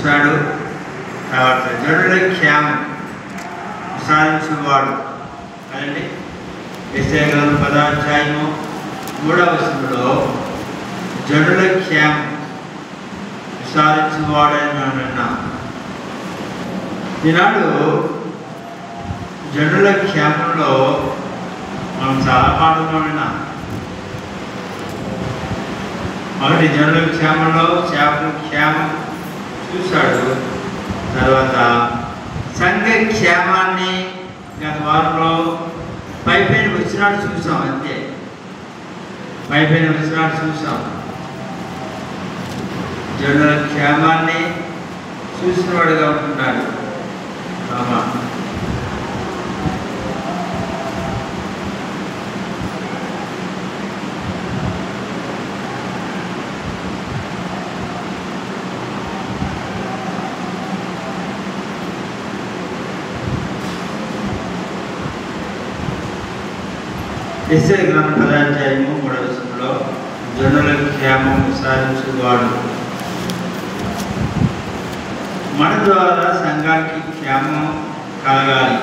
చూశాడు. తర్వాత జనుల క్షేమం విసారించేవాడు అదండి. యెషయా గ్రంథం 10వ అధ్యాయము 3వ వచనంలో జనుల క్షేమం విసారించేవాడు అని మనం విన్నాం. ఈనాడు జనుల క్షేమంలో మనం చాలా పాఠంలో విన్నాం. ఒకటి జనుల క్షేమంలో చేపల క్షేమం చూశాడు. తర్వాత సంఘ క్షేమాన్ని గత వారంలో పైపైన వచ్చినట్టు చూసాం. అంతే, పైపైన వచ్చినట్టు చూసాం. జనుల క్షేమాన్ని చూసినవాడుగా ఉంటున్నాడు. యెషయా గ్రంథం 10వ అధ్యాయము 3వ వచనంలో జనుల క్షేమం విసారించువాడు. మన ద్వారా సంఘానికి క్షేమం కలగాలి.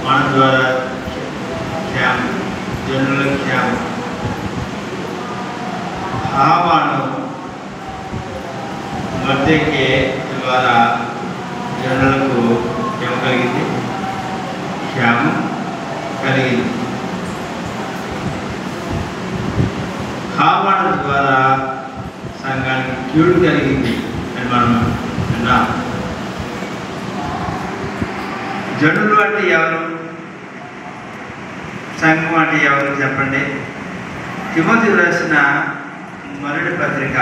మన ద్వారా క్షేమం, జనుల క్షేమం. హామాను మధ్యకే ద్వారా జనులకు ఏమ కలిగింది? క్షేమం కలిగింది. హామాను ద్వారా సంఘానికి కీడు కలిగింది అని మనం విన్నాం. జనులు అంటే ఎవరు? సంఘం అంటే ఎవరు చెప్పండి? తిమోతికి రాసిన మొదటి పత్రిక,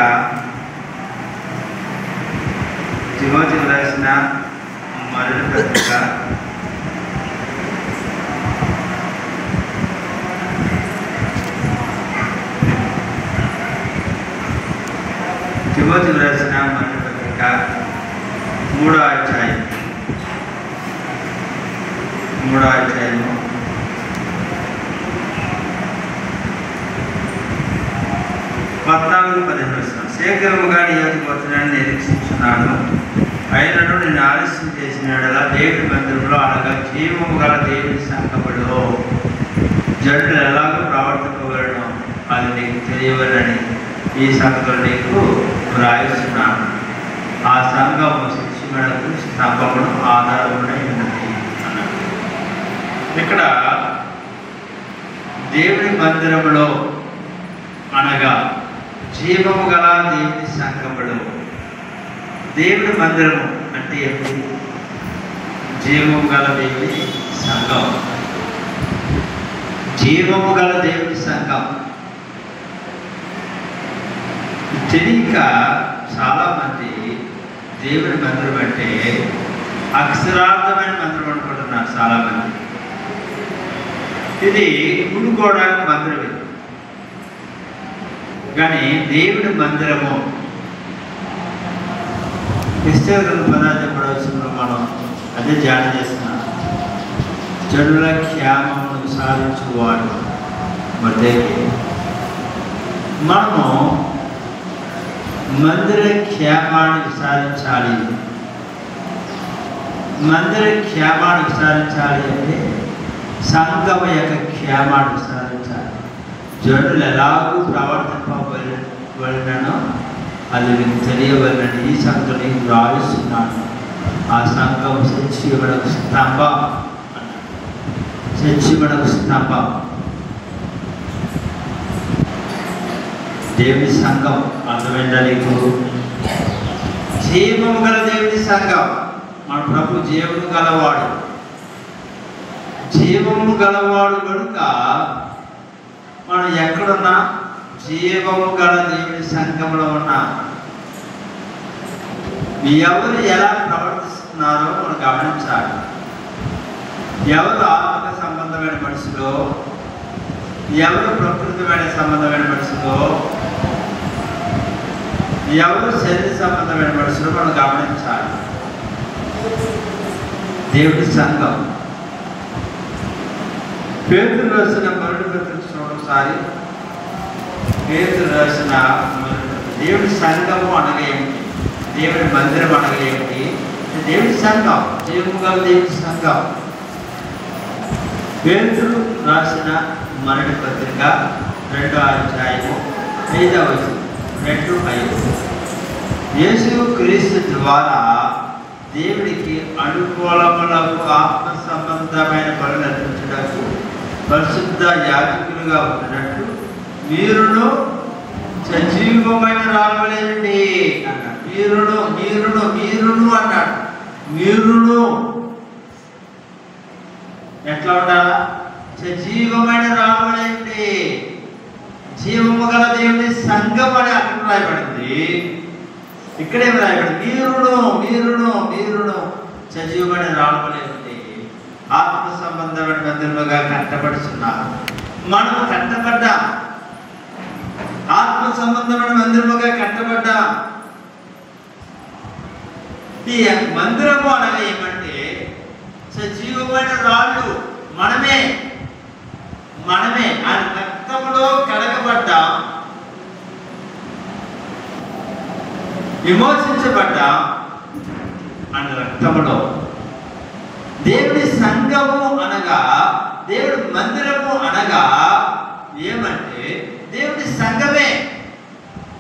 తిమోతికి రాసిన మొదటి పత్రిక 3వ అధ్యాయం 14-15 శీఘ్రముగా నియోజకవర్గాన్ని నిరీక్షించున్నాను. అయినను నేను ఆలస్యం చేసినలా దేవుని మందిరంలో అనగా జీవము గల దేవుని సంఘములో జనులు ఎలాగో ప్రవర్తింపగలను అది నీకు తెలియవలని ఈ సంగతులు నీకు వ్రాయిస్తున్నాను. ఆ సంఘము శిక్షణకు స్తంభమును ఆధారమునై ఉన్నది అన్నాడు. ఇక్కడ దేవుని మందిరములో అనగా జీవము గల దేవుని సంఘములో. దేవుని మందిరము అంటే ఏంటి? జీవము గల దేవుని సంఘం. జీవము గల దేవుని సంఘం తెలియక చాలామంది దేవుని మందిరం అంటే అక్షరార్థమైన మందిరం అనుకుంటున్నారు చాలామంది. ఇది కూడుకోవడానికి మందిరమే, కానీ దేవుని మందిరము క్రిస్టియన్ పదార్థంలో మనం అదే ధ్యానం చేస్తున్నాం. జనుల క్షేమమును సాధించువాడు మధ్యకి మనము మందిర క్షేమాన్ని విచారించాలి. మందిర క్షేమాన్ని విచారించాలి అంటే సంఘం యొక్క క్షేమాన్ని విచారించాలి. జనులు ఎలాగూ ప్రవర్తింపబడినో అది మీకు తెలియవలని ఈ సంఘటన వ్రాయిస్తున్నాను. ఆ సంఘం సత్యమునకు స్తంభం, సత్యమునకు స్తంభం. దేవుని సంఘం అర్థమైందా నీకు? జీవము గల దేవుని సంఘం. మన ప్రభు జీవము గలవాడు. జీవము గలవాడు కనుక మనం ఎక్కడున్నా జీవము గల దేవుని సంఘంలో ఉన్నా. ఎవరు ఎలా ప్రవర్తిస్తున్నారో మనం గమనించాలి. ఎవరు ఆత్మక సంబంధమైన మనుషులో, ఎవరు ప్రకృతిమైన సంబంధమైన మనుషులో, ఎవరు శరీర సంబంధమైన మనుషులు మనం గమనించాలి. దేవుడి సంఘం. పేతురు రాసిన మొదటి పత్రిక చూడండి ఒకసారి. పేతురు రాసిన మొదటి పత్రిక దేవుడి సంఘము అనగా ఏమిటి? దేవుడి మందిరం అనగా ఏమిటి? దేవుడి సంఘం, జీవము గల దేవుడి సంఘం. పేతురు రాసిన మొదటి పత్రిక 2వ అధ్యాయము 5వ వచనం, 2:5. యేసు క్రీస్తు ద్వారా దేవుడికి అనుకూలములకు ఆత్మ సంబంధమైన పనులు అర్పించడానికి పరిశుద్ధ యాజకులుగా ఉన్నట్టు మీరును సజీవమైన రావాలండి అన్నాడు. మీరును అన్నాడు. మీరును ఎట్లా ఉండాలా? సజీవమైన రావాలండి. జీవము గల దేవుని సంఘం అని అక్కడ రాయబడింది. ఇక్కడేమి రాయబడింది? మీరును సజీవమైన రావాలండి. ఆత్మ సంబంధమైన మందిరముగా కట్టబడుతున్నారు. మనం కట్టబడ్డాం, ఆత్మ సంబంధమైన మందిరముగా కట్టబడ్డాం. ఈ మందిరము అనగా ఏమంటే సజీవమైన రాళ్ళు. మనమే ఆయన రక్తంలో కడగబడ్డాం, విమోచించబడ్డాం ఆయన రక్తంలో. దేవుడి సంఘము అనగా, దేవుడి మందిరము అనగా ఏమంటే దేవుడి సంఘమే.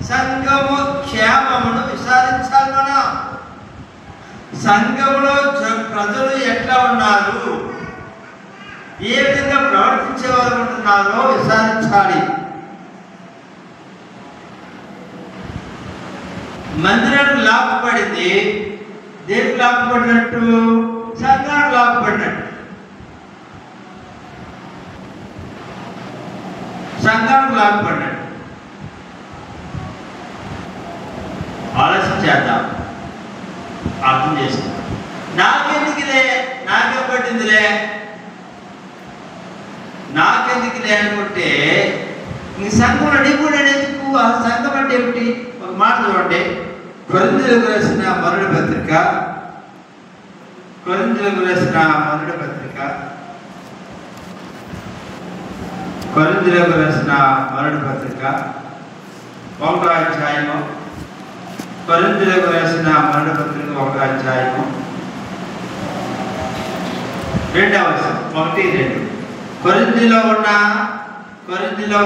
సంఘము క్షేమమును విచారించాలి. మనం సంఘములో ప్రజలు ఎట్లా ఉన్నారు, ఏ విధంగా ప్రవర్తించే వారు ఉంటున్నారో విచారించాలి. మందిరానికి లాక్కుపడింది. దేనికి లాక్కుపడినట్టు? సంఘానికి లాక్కుపడినట్టు. సంఘానికి లాక్కుపడినట్టు. ఆలస్యం చేద్దాం, అర్థం చేస్తాం. నాకెందుకులే అనుకుంటే ఈ సంఘం అడిగిపోయి ఎందుకు? ఆ సంఘం అంటే ఏమిటి? ఒక మాట చూడండి. కొరింథీయులకు రాసిన మొదటి పత్రిక 1వ అధ్యాయము, 1వ అధ్యాయము 2వ వచనం, 1-2. కొరింథీలో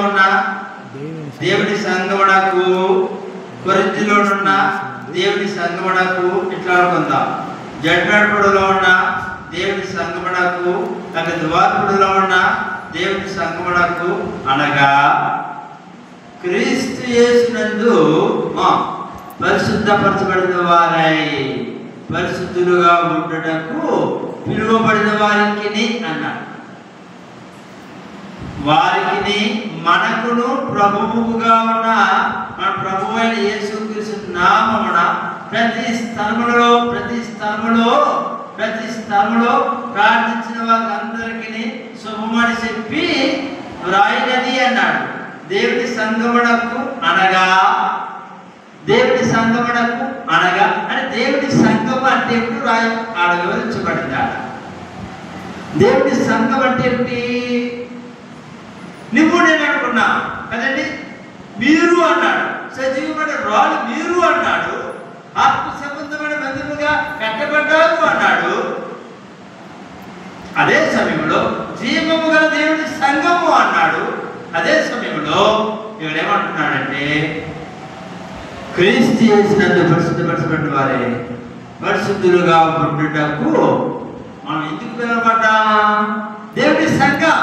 ఉన్న దేవుడి సంఘమునకు, కొరింథీలో ఉన్న దేవుడి సంఘమునకు ఇట్లా అనుకుందాం. జడ్నడుపుడులో ఉన్న దేవుడి సంఘమునకు, అక్కడ ద్వారపుడులో ఉన్న దేవుడి సంఘమునకు అనగా క్రీస్తు యేసునందు పరిశుద్ధపరచబడిన వారై పరిశుద్ధులుగా ఉండటకు పిలువబడిన వారికి అన్నాడు. వారికి మనకును ప్రభువుగా ఉన్న మన ప్రభు అయిన యేసుక్రీస్తు నామమున ప్రతి స్థలములో ప్రార్థించిన వారందరికీ శుభమని చెప్పి వ్రాయినది అన్నాడు. దేవుడి సంఘమునకు అనగా అని దేవుడి సంఘం అంటే ఎప్పుడు ఆడ వివరించబడింది. దేవుడి సంఘం అంటే ఏమిటి? నువ్వు నేను అనుకున్నా కదండి. మీరు అన్నాడు, సజీవమైన రాళ్ళు మీరు అన్నాడు, ఆత్మ సంబంధమైన మందిరముగా కట్టబడ్డారు అన్నాడు. అదే సమయంలో జీవము గల దేవుడి సంఘము అన్నాడు. అదే సమయంలో ఇక్కడేమంటున్నాడంటే క్రీస్తు యేసునందు పరిశుద్ధపరచబడిన వారే పరిశుద్ధులుగా ఉండుటకు మనం ఎందుకు పిలువబడ్డాం? దేవుడి సంఘం.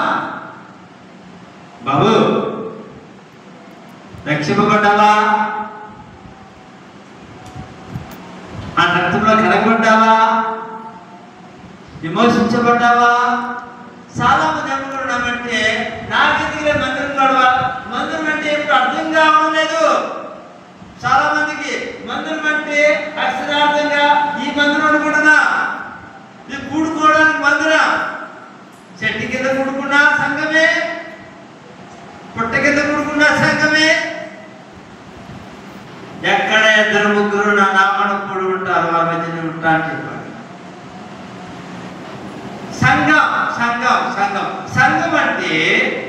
బాబు రక్షింపబడ్డావా? ఆ రక్తంలో కడగబడ్డావా? విమోచించబడ్డావా? చాలా మంది ఏమనుకున్నామంటే నాకెందుకులే మందిరం గడవా, మందిరం అంటే ఎప్పుడు అర్థం కావడం లేదు. చాలా మందికి మందిరం అంటే అక్షరార్థంగా ఈ మందిరం అనుకుంటున్నా, ఇది కూడుకోవడానికి మందిరం. చెట్టు కింద కూడుకున్నా సంఘమే, పుట్ట కింద కూడుకున్నా సంఘమే. ఎక్కడ 2-3 నా నామను కూడి ఉంటారు, వారి మధ్యనే ఉంటా అని చెప్పాడు. సంఘం అంటే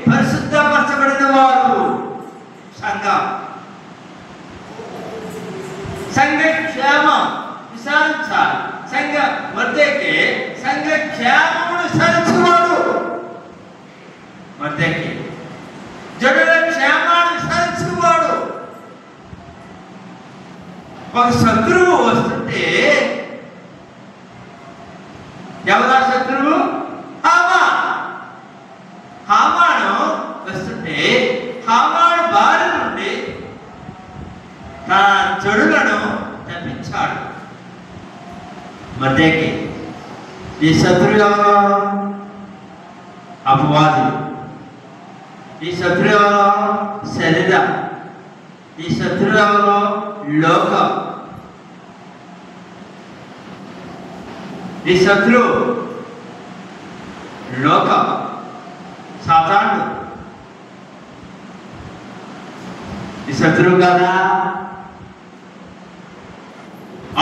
పరిశుద్ధపరచబడిన వారు. సంఘం సంఘ క్షేమం విచారించాలి. సంఘ మొర్దెకి సంఘ క్షేమమును విచారించువాడు. మొర్దెకి జనుల క్షేమాన్ని విచారించువాడు. ఒక శత్రువు వస్తుంటే ఎవరా శత్రువు? హామాను వస్తుంటే హామాను బారి నుండి తన చెడులను తప్పించాడు. మొర్దెకి ఈ శత్రువు ఎవరో? అపవాదులు. ఈ శత్రువు ఎవరో? శరీరం. ఈ శత్రువు ఎవరో? లోకం. ఈ శత్రువు లోకం, సాతానుడు. ఈ శత్రువు కదా.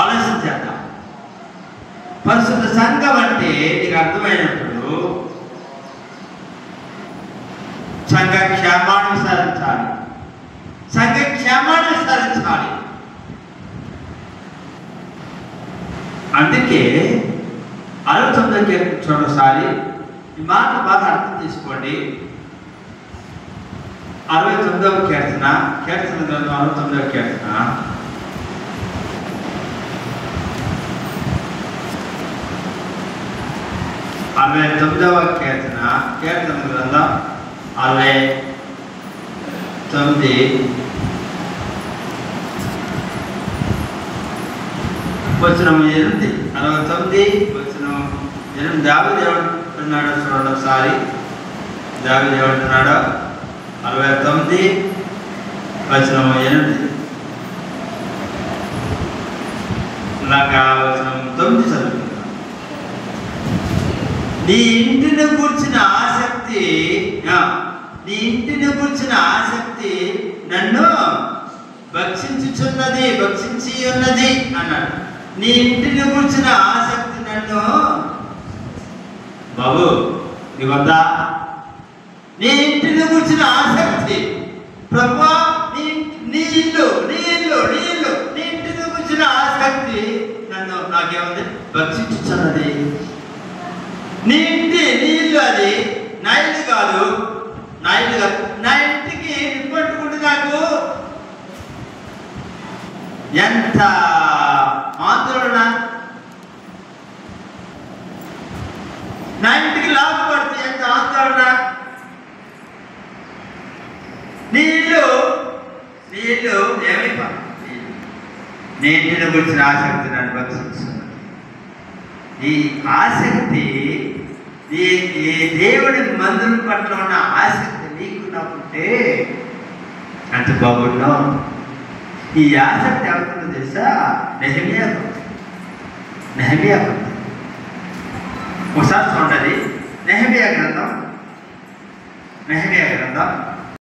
ఆలోచించేద్దాం. పరిశుద్ధ సంఘం అంటే నీకు అర్థమైనప్పుడు సంఘ క్షేమాన్ని విచారించాలి. సంఘ క్షేమాన్ని విచారించాలి. అందుకే 69 చూడసారి ఈ మాట బాగా అర్థం చేసుకోండి. 69వ కీర్తన, కీర్తన గ్రంథం 69వ కీర్తన 69వ కీర్తన, కీర్తన గ్రంథం 69 వచనం 8. 69 వచనం 8. దావీదు ఏమంటున్నాడో చూడండి ఒకసారి. దావీదు ఏమంటున్నాడో 69 వచనం 8. ఇలాగా వచనం 9 చదువుతున్నాను. నీ ఇంటిని కూర్చిన ఆసక్తి, నీ ఇంటిని కూర్చిన ఆసక్తి నన్ను భక్షించుచున్నది, భక్షించి ఉన్నది అన్నాడు. నీ ఇంటిని కూర్చిన ఆసక్తి నన్ను, బాబు నీ వద్ద నీ ఇంటిని కూర్చిన ఆసక్తి, ప్రభువా నీ ఇల్లు నీ ఇల్లు నీ ఇల్లు నీ ఇంటిని కూర్చిన ఆసక్తి నన్ను నాకేముంది భక్షించుచున్నది. నీ ఇంటి నీ ఇల్లు, అది నా ఇల్లు కాదు, నా ఇల్లు కాదు. నా ఇంటికి నిప్పట్టుకుంటే నాకు ఎంత ఆందోళన. నా ఇంటికి లాభపడితే ఎంత ఆందోళన. నీ ఇల్లు ఏమైపోతుంది? నీ ఇంటిని గురించిన ఆసక్తి నన్ను భక్షిస్తుంది. ఈ ఆసక్తి, ఈ దేవుడి మందుల పట్ల ఉన్న ఆసక్తి నీకు నాకుంటే ఎంత బాగున్నావు. ఈ ఆసక్తి ఎవరితో తెలుసా? నెహెమ్యా. ఒకసారి చూడండి. నెహెమ్యా గ్రంథం